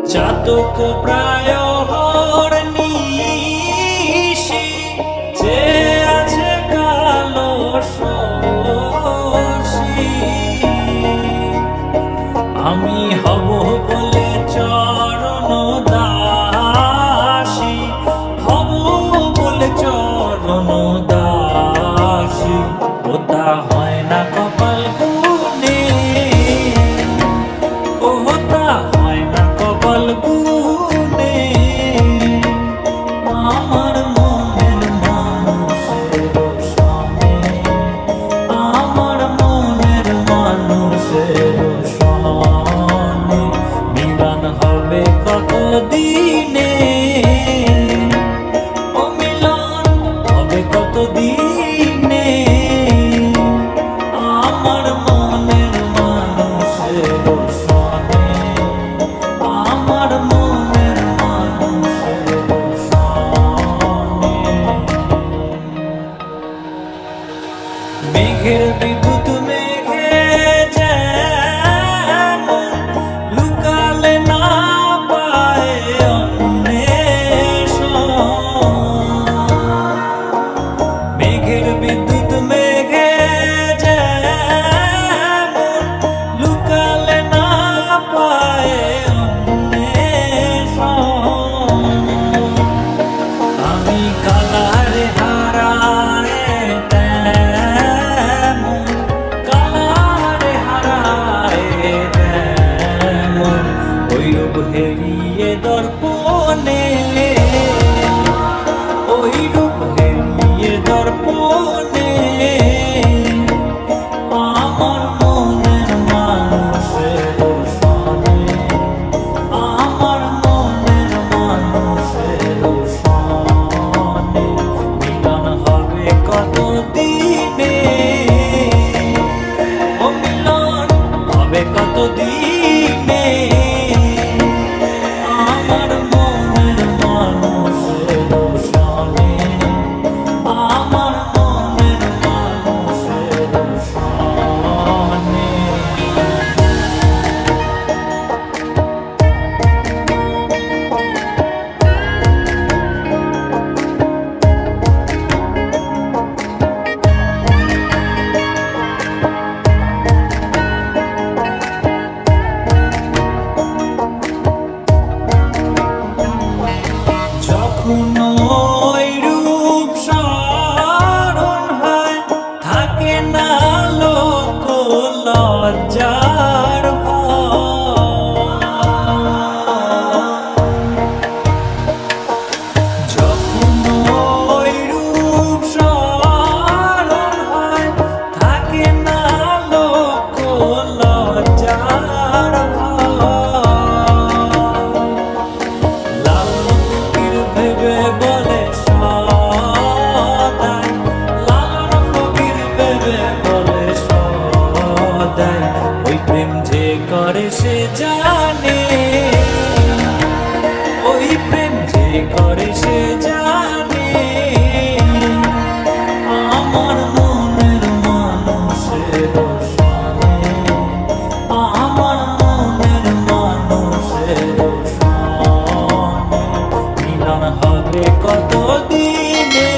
চাতক প্রায় নিশি যে আছে কালো শশী আমি হব বলে চরণ দাসী হব বলে চরণ দাসী ওটা হয় না কপাল গুনে ওটা হয় না কপাল গুনে আমার মনের মানুষের সনে আমার মনের মানুষের সনে মিলন হবে কত দিনে ও মিলন হবে কত দিনে আমার মনের মানুষের সনে আমার মনের মানুষের সনে মেঘের বিদ্যুৎ মেঘে যেমন লুকালে না পায় অন্বেষণ মেঘের বিদ্যুৎ মেঘে যেমন লুকালে না পায় অন্বেষণ আমি কালারে হারায় তেমন কালারে হারায় তেমন ওইরূপ হেরিয়ে দর্পণে ওইরূপ হেরিয়ে দর্পণে আমার মনের মানুষের সনে আমার মনের মানুষের সনে মিলন হবে কত দিনে ও মিলন হবে কত দিনে আমার মনের মানুষের সনে আমার মনের মানুষের সনে যখন ওই রূপ স্মরণ হয় থাকে না লোক লজ্জার ভয় যখন ওই রূপ স্মরণ হয় থাকে না লোক লজ্জার লালন ফকির ভেবে বলে সদাই লালন ফকির ভেবে বলে সদাই ওই প্রেম যে করে সে জানে ওই প্রেম যে করে সে জানে আমার মনের মানুষের সনে আমার মনের মানুষের সনে মিলন হবে কত দিনে